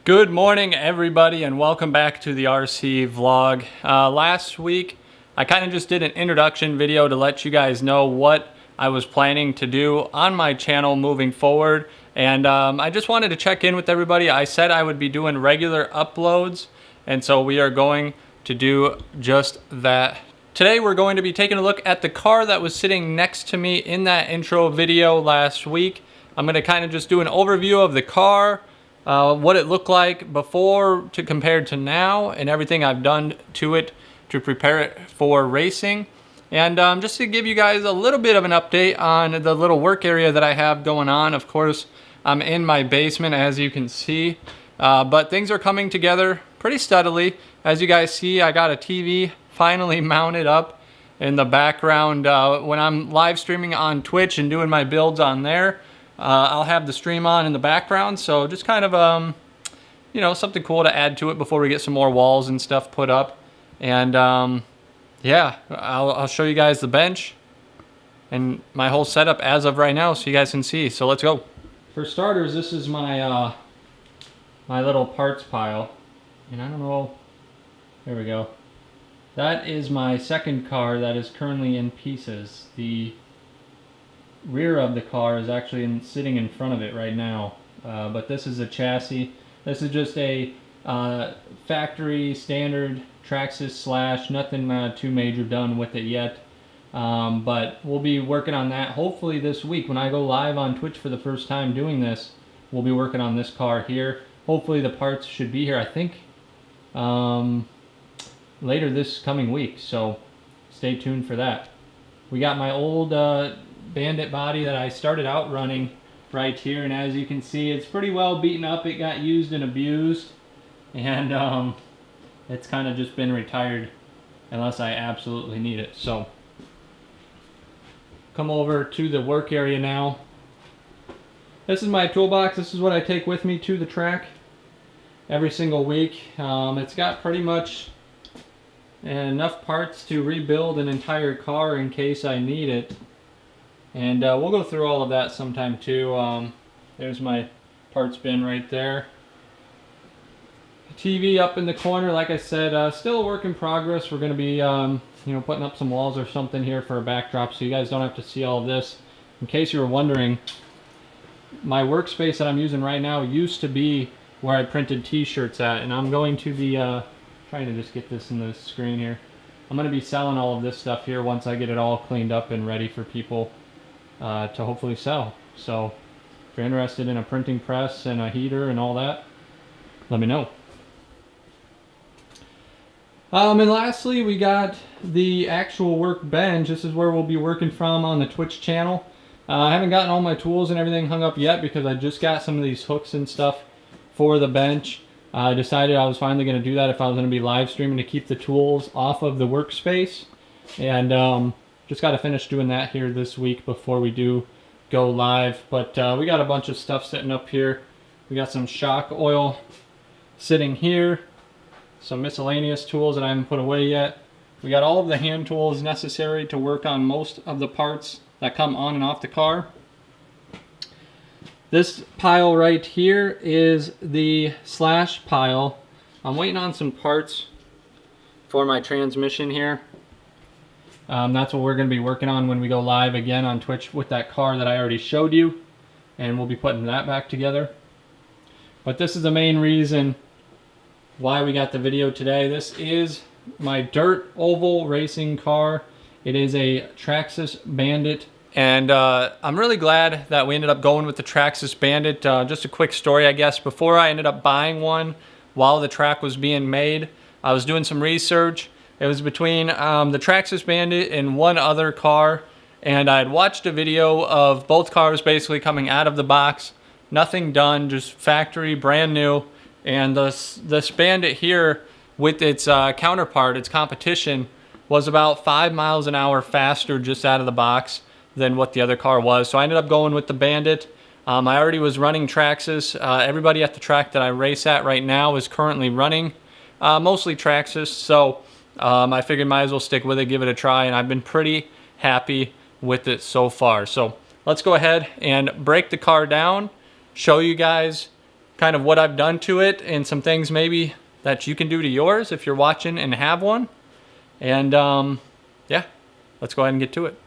Good morning, everybody, and welcome back to the RC vlog. Last week, I kind of just did an introduction video to let you guys know what I was planning to do on my channel moving forward. And I just wanted to check in with everybody. I said I would be doing regular uploads, and so we are going to do just that. Today, we're going to be taking a look at the car that was sitting next to me in that intro video last week. I'm going to kind of just do an overview of the car, what it looked like before compared to now, and everything I've done to it to prepare it for racing. And just to give you guys a little bit of an update on the little work area that I have going on. Of course, I'm in my basement, as you can see, but things are coming together pretty steadily. As you guys see, I got a TV finally mounted up in the background. When I'm live streaming on Twitch and doing my builds on there, I'll have the stream on in the background, so just kind of, you know, something cool to add to it before we get some more walls and stuff put up. And yeah, I'll show you guys the bench and my whole setup as of right now, so you guys can see. So let's go. For starters, this is my my little parts pile, and I don't know. There we go. That is my second car that is currently in pieces. The rear of the car is actually sitting in front of it right now, but this is a chassis. This is just a factory standard Traxxas slash, nothing too major done with it yet, but we'll be working on that hopefully this week. When I go live on Twitch for the first time doing this, we'll be working on this car here. Hopefully the parts should be here, I think, later this coming week, so stay tuned for that. We got my old Bandit body that I started out running right here, and as you can see, it's pretty well beaten up. It got used and abused, and it's kind of just been retired unless I absolutely need it. So come over to the work area now. This is my toolbox. This is what I take with me to the track every single week. It's got pretty much enough parts to rebuild an entire car in case I need it. And we'll go through all of that sometime too. There's my parts bin right there. TV up in the corner, like I said, still a work in progress. We're going to be you know, putting up some walls or something here for a backdrop, so you guys don't have to see all of this. In case you were wondering, my workspace that I'm using right now used to be where I printed t-shirts at, and I'm going to be trying to just get this in the screen here. I'm going to be selling all of this stuff here once I get it all cleaned up and ready for people to hopefully sell. So if you're interested in a printing press and a heater and all that, let me know. And lastly, we got the actual workbench. This is where we'll be working from on the Twitch channel. I haven't gotten all my tools and everything hung up yet because I just got some of these hooks and stuff for the bench. I decided I was finally going to do that if I was going to be live streaming, to keep the tools off of the workspace. And just got to finish doing that here this week before we do go live. But we got a bunch of stuff sitting up here. We got some shock oil sitting here. Some miscellaneous tools that I haven't put away yet. We got all of the hand tools necessary to work on most of the parts that come on and off the car. This pile right here is the slash pile. I'm waiting on some parts for my transmission here. That's what we're going to be working on when we go live again on Twitch with that car that I already showed you. And we'll be putting that back together. But this is the main reason why we got the video today. This is my dirt oval racing car. It is a Traxxas Bandit. And I'm really glad that we ended up going with the Traxxas Bandit. Just a quick story, I guess. Before I ended up buying one, while the track was being made, I was doing some research. It was between the Traxxas Bandit and one other car, and I had watched a video of both cars basically coming out of the box, nothing done, just factory, brand new. And this Bandit here, with its counterpart, its competition, was about 5 miles an hour faster just out of the box than what the other car was. So I ended up going with the Bandit. I already was running Traxxas. Everybody at the track that I race at right now is currently running mostly Traxxas, so I figured might as well stick with it, give it a try, and I've been pretty happy with it so far. So let's go ahead and break the car down, show you guys kind of what I've done to it and some things maybe that you can do to yours if you're watching and have one. And yeah, let's go ahead and get to it.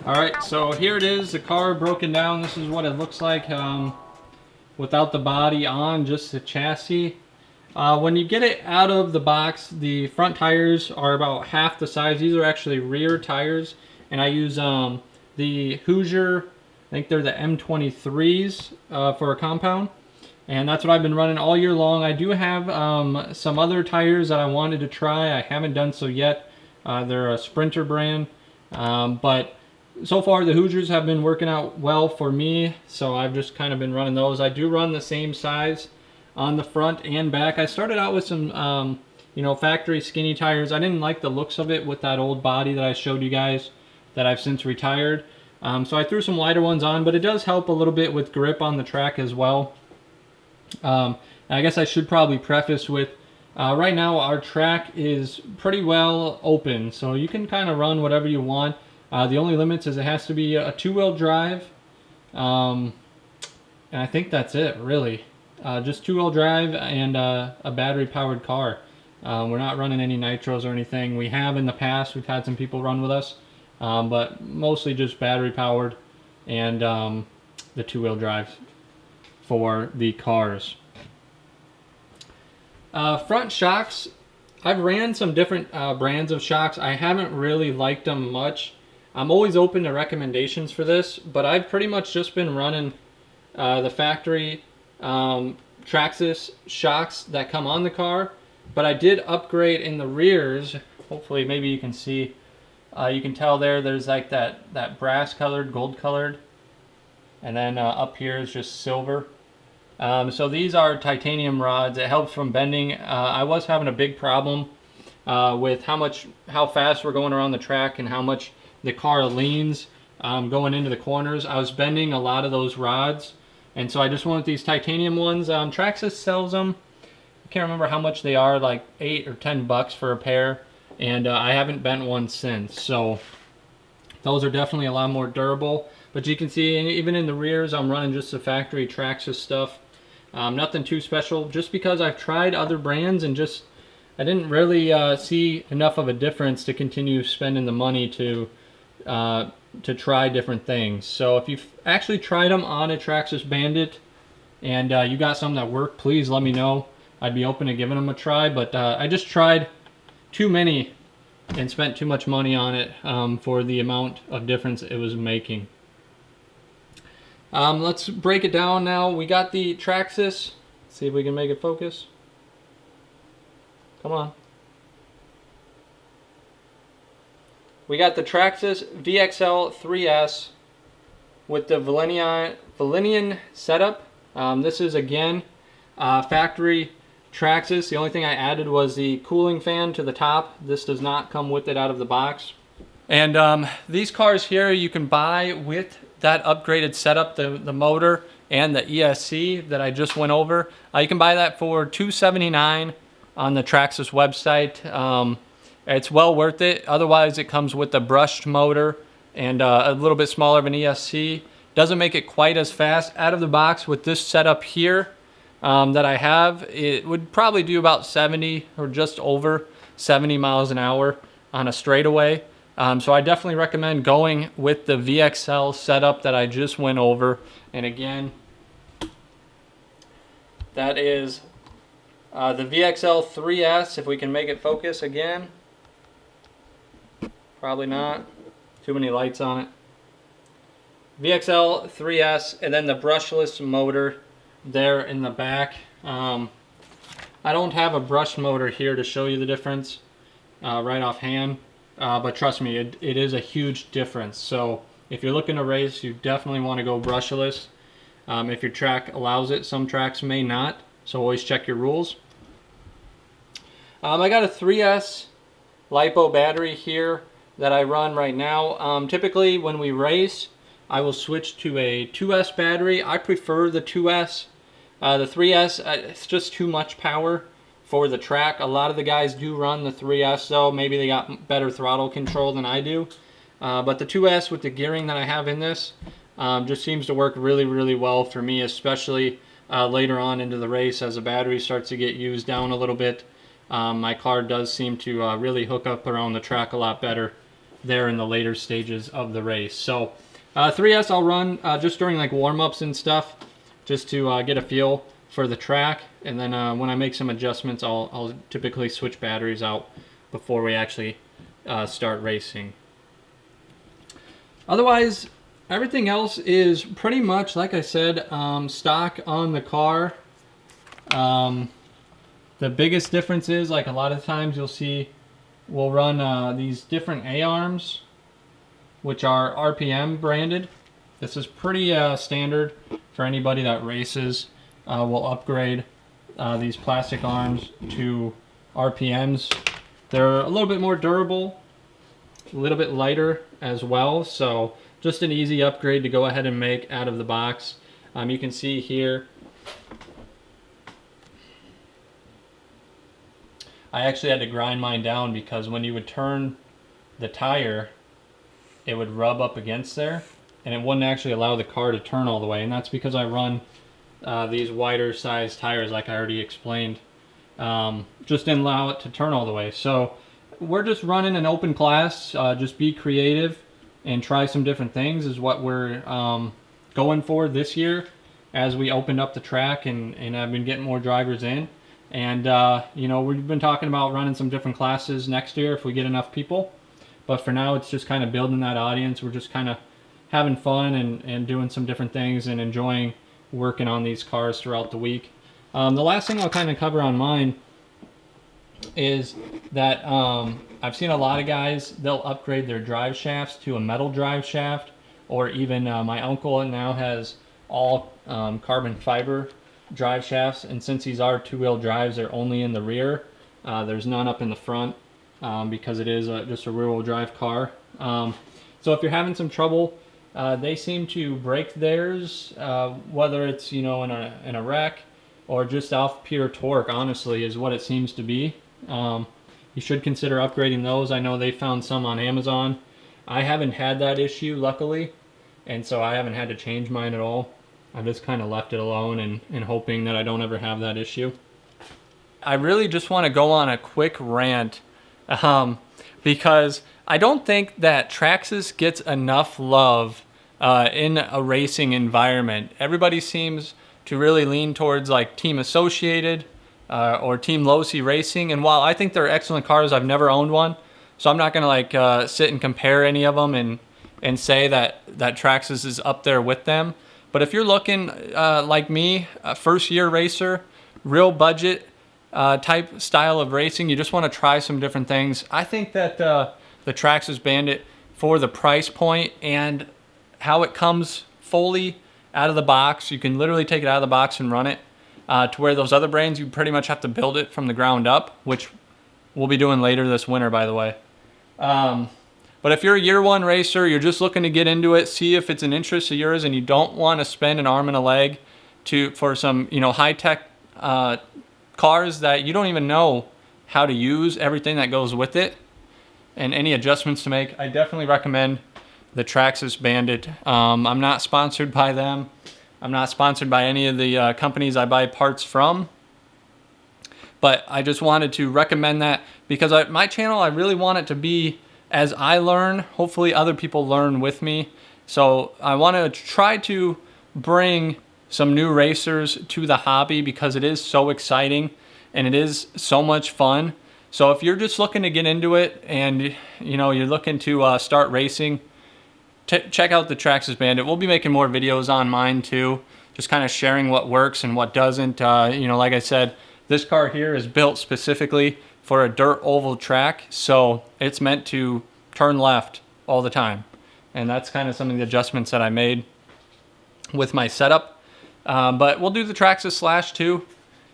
Alright, so here it is, the car broken down. This is what it looks like without the body on, just the chassis. When you get it out of the box, the front tires are about half the size. These are actually rear tires, and I use the Hoosier, I think they're the M23s for a compound. And that's what I've been running all year long. I do have some other tires that I wanted to try. I haven't done so yet. They're a Sprinter brand, but so far the Hoosiers have been working out well for me, so I've just kind of been running those. I do run the same size on the front and back. I started out with some you know, factory skinny tires. I didn't like the looks of it with that old body that I showed you guys that I've since retired. So I threw some lighter ones on, but it does help a little bit with grip on the track as well. I guess I should probably preface with right now our track is pretty well open, so you can kind of run whatever you want. The only limits is it has to be a two-wheel drive, and I think that's it really. Just two-wheel drive and a battery-powered car. We're not running any nitros or anything. We have in the past, we've had some people run with us, but mostly just battery-powered and the two-wheel drive for the cars. Front shocks, I've ran some different brands of shocks. I haven't really liked them much. I'm always open to recommendations for this, but I've pretty much just been running the factory Traxxas shocks that come on the car, but I did upgrade in the rears. Hopefully maybe you can see, you can tell there's like that brass colored, gold colored, and then up here is just silver. So these are titanium rods. It helps from bending. I was having a big problem with how fast we're going around the track and how much the car leans going into the corners. I was bending a lot of those rods, and so I just went with these titanium ones. Traxxas sells them. I can't remember how much they are, like $8 or $10 for a pair, and I haven't bent one since. So those are definitely a lot more durable. But you can see, even in the rears, I'm running just the factory Traxxas stuff. Nothing too special, just because I've tried other brands and just I didn't really see enough of a difference to continue spending the money to try different things. So if you've actually tried them on a Traxxas Bandit and you got some that work, please let me know. I'd be open to giving them a try, but I just tried too many and spent too much money on it for the amount of difference it was making. Let's break it down now. We got the Traxxas. See if we can make it focus. Come on. We got the Traxxas VXL 3S with the Valenian setup. This is again factory Traxxas. The only thing I added was the cooling fan to the top. This does not come with it out of the box. And these cars here you can buy with that upgraded setup, the motor and the ESC that I just went over. You can buy that for $279 on the Traxxas website. It's well worth it. Otherwise, it comes with a brushed motor and a little bit smaller of an ESC. Doesn't make it quite as fast. Out of the box with this setup here that I have, it would probably do about 70 or just over 70 miles an hour on a straightaway. So I definitely recommend going with the VXL setup that I just went over. And again, that is the VXL 3S, if we can make it focus again. Probably not. Too many lights on it. VXL 3S, and then the brushless motor there in the back. I don't have a brush motor here to show you the difference right offhand, but trust me, it is a huge difference. So if you're looking to race, you definitely want to go brushless. If your track allows it, some tracks may not, so always check your rules. I got a 3S LiPo battery here that I run right now. Typically when we race, I will switch to a 2S battery. I prefer the 2S. The 3S, it's just too much power for the track. A lot of the guys do run the 3S though. Maybe they got better throttle control than I do. But the 2S with the gearing that I have in this just seems to work really, really well for me, especially later on into the race as the battery starts to get used down a little bit. My car does seem to really hook up around the track a lot better there in the later stages of the race. So 3S I'll run just during like warm-ups and stuff, just to get a feel for the track, and then when I make some adjustments, I'll typically switch batteries out before we actually start racing. Otherwise, everything else is pretty much, like I said, stock on the car. The biggest difference is, like a lot of times you'll see we'll run these different A-arms, which are RPM branded. This is pretty standard for anybody that races. We'll upgrade these plastic arms to RPMs. They're a little bit more durable, a little bit lighter as well, so just an easy upgrade to go ahead and make out of the box. You can see here, I actually had to grind mine down because when you would turn the tire, it would rub up against there and it wouldn't actually allow the car to turn all the way, and that's because I run these wider size tires like I already explained. Just didn't allow it to turn all the way. So we're just running an open class, just be creative and try some different things is what we're going for this year as we opened up the track, and I've been getting more drivers in. And you know, we've been talking about running some different classes next year if we get enough people. But for now, it's just kind of building that audience. We're just kind of having fun and doing some different things and enjoying working on these cars throughout the week. The last thing I'll kind of cover on mine is that I've seen a lot of guys, they'll upgrade their drive shafts to a metal drive shaft, or even my uncle now has all carbon fiber drive shafts, and since these are two-wheel drives, they're only in the rear. There's none up in the front because it is just a rear-wheel drive car. So if you're having some trouble, they seem to break theirs, whether it's, you know, in a wreck or just off pure torque, honestly, is what it seems to be. You should consider upgrading those. I know they found some on Amazon. I haven't had that issue, luckily, and so I haven't had to change mine at all. I've just kind of left it alone and hoping that I don't ever have that issue. I really just want to go on a quick rant because I don't think that Traxxas gets enough love in a racing environment. Everybody seems to really lean towards like Team Associated or Team Losi Racing, and while I think they're excellent cars, I've never owned one, so I'm not going to like sit and compare any of them and say that Traxxas is up there with them. But if you're looking like me, a first-year racer, real budget type style of racing, you just want to try some different things, I think that the Traxxas Bandit, for the price point and how it comes fully out of the box, you can literally take it out of the box and run it, to where those other brands, you pretty much have to build it from the ground up, which we'll be doing later this winter, by the way. But if you're a year one racer, you're just looking to get into it, see if it's an interest of yours, and you don't want to spend an arm and a leg for some, you know, high-tech cars that you don't even know how to use everything that goes with it and any adjustments to make, I definitely recommend the Traxxas Bandit. I'm not sponsored by them. I'm not sponsored by any of the companies I buy parts from. But I just wanted to recommend that because my channel, I really want it to be, as I learn, hopefully other people learn with me. So I want to try to bring some new racers to the hobby because it is so exciting and it is so much fun. So if you're just looking to get into it and, you know, you're looking to start racing, check out the Traxxas Bandit. We'll be making more videos on mine too, just kind of sharing what works and what doesn't. You know, like I said, this car here is built specifically for a dirt oval track, so it's meant to turn left all the time. And that's kind of some of the adjustments that I made with my setup. But we'll do the Traxxas Slash 2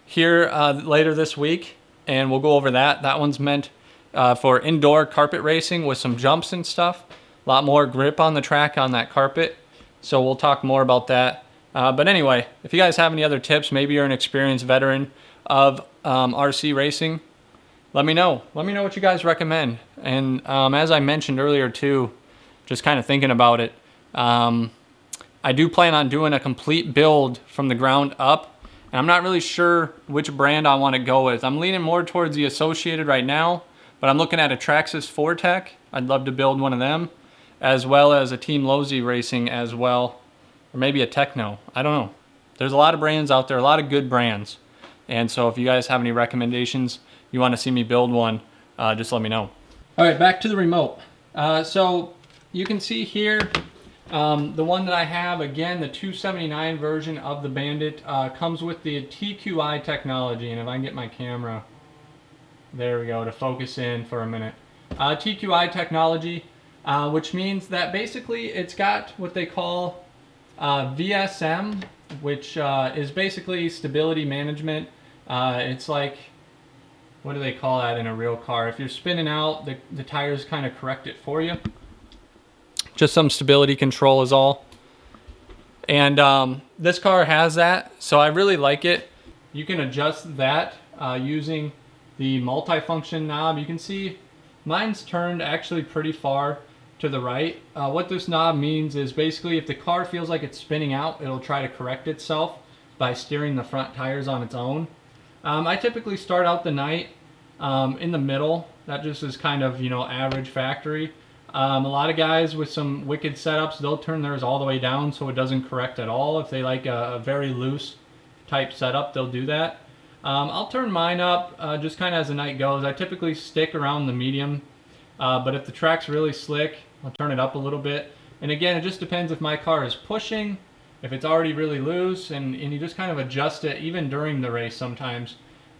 here later this week, and we'll go over that. That one's meant for indoor carpet racing with some jumps and stuff. A lot more grip on the track on that carpet. So we'll talk more about that. But anyway, if you guys have any other tips, maybe you're an experienced veteran of RC racing, let me know. Let me know what you guys recommend. And as I mentioned earlier too, just kind of thinking about it, I do plan on doing a complete build from the ground up. And I'm not really sure which brand I want to go with. I'm leaning more towards the Associated right now, but I'm looking at a Traxxas 4Tech. I'd love to build one of them, as well as a Team Lozi Racing as well, or maybe a Techno. I don't know. There's a lot of brands out there, a lot of good brands. And so if you guys have any recommendations, you want to see me build one, just let me know. All right, back to the remote. So you can see here, the one that I have, again, the 279 version of the Bandit, comes with the TQI technology. And if I can get my camera, there we go, to focus in for a minute. TQI technology, which means that basically it's got what they call VSM, which is basically stability management. It's like, what do they call that in a real car? If you're spinning out, the tires kind of correct it for you. Just some stability control is all. And this car has that, so I really like it. You can adjust that using the multifunction knob. You can see mine's turned actually pretty far to the right. What this knob means is basically if the car feels like it's spinning out, it'll try to correct itself by steering the front tires on its own. I typically start out the night in the middle. That just is kind of, you know, average factory. A lot of guys with some wicked setups, they'll turn theirs all the way down so it doesn't correct at all. If they like a very loose type setup, they'll do that. I'll turn mine up just kind of as the night goes. I typically stick around the medium, but if the track's really slick, I'll turn it up a little bit. And again, it just depends if my car is pushing, if it's already really loose, and you just kind of adjust it even during the race sometimes.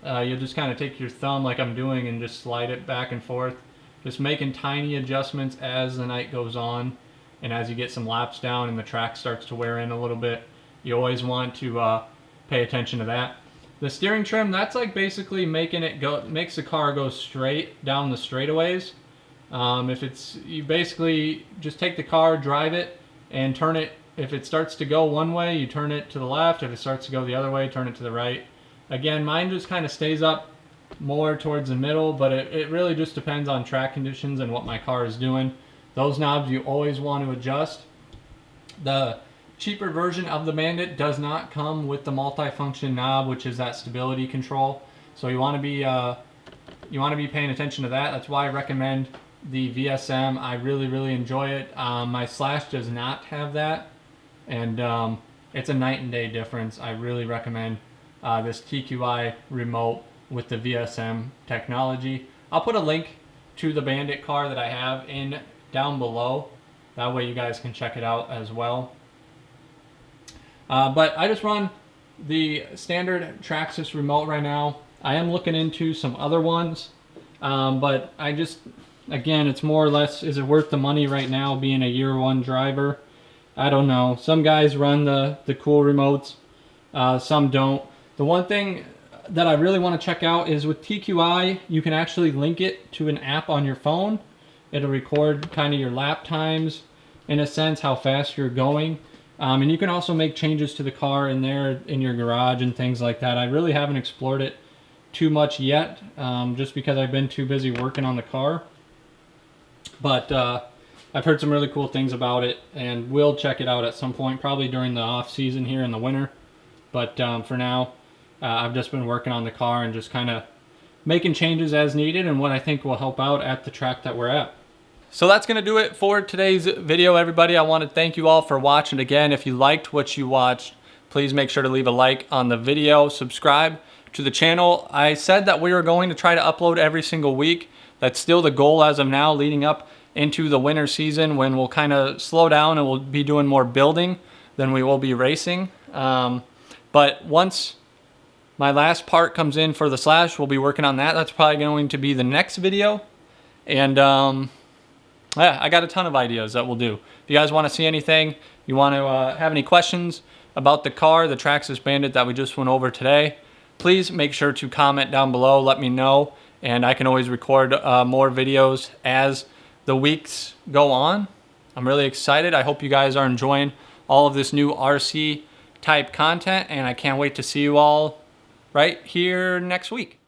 You'll just kind of take your thumb like I'm doing and just slide it back and forth. Just making tiny adjustments as the night goes on, and as you get some laps down and the track starts to wear in a little bit, you always want to pay attention to that. The steering trim, that's like basically making it go, makes the car go straight down the straightaways. If it's, you basically just take the car, drive it, and turn it. If it starts to go one way, you turn it to the left. If it starts to go the other way, turn it to the right. Again, mine just kind of stays up more towards the middle, but it really just depends on track conditions and what my car is doing. Those knobs you always want to adjust. The cheaper version of the Bandit does not come with the multifunction knob, which is that stability control. So you want to be paying attention to that. That's why I recommend the VSM. I really enjoy it. My Slash does not have that, and it's a night and day difference. I really recommend this TQI remote with the VSM technology. I'll put a link to the Bandit car that I have in down below. That way you guys can check it out as well. But I just run the standard Traxxas remote right now. I am looking into some other ones, but I just, again, it's more or less, is it worth the money right now being a year one driver? I don't know. Some guys run the cool remotes, some don't. The one thing that I really want to check out is with TQI, you can actually link it to an app on your phone. It'll record kind of your lap times, in a sense, how fast you're going. And you can also make changes to the car in there, in your garage and things like that. I really haven't explored it too much yet, just because I've been too busy working on the car. But I've heard some really cool things about it, and will check it out at some point, probably during the off season here in the winter. But for now, I've just been working on the car and just kind of making changes as needed and what I think will help out at the track that we're at. So that's going to do it for today's video, everybody. I want to thank you all for watching. Again, if you liked what you watched, please make sure to leave a like on the video, subscribe to the channel. I said that we were going to try to upload every single week. That's still the goal as of now, leading up into the winter season when we'll kind of slow down and we'll be doing more building than we will be racing. But once my last part comes in for the Slash, we'll be working on that. That's probably going to be the next video. And yeah, I got a ton of ideas that we'll do. If you guys want to see anything, you want to have any questions about the car, the Traxxas Bandit that we just went over today, please make sure to comment down below. Let me know, and I can always record more videos as the weeks go on. I'm really excited. I hope you guys are enjoying all of this new RC type content, and I can't wait to see you all right here next week.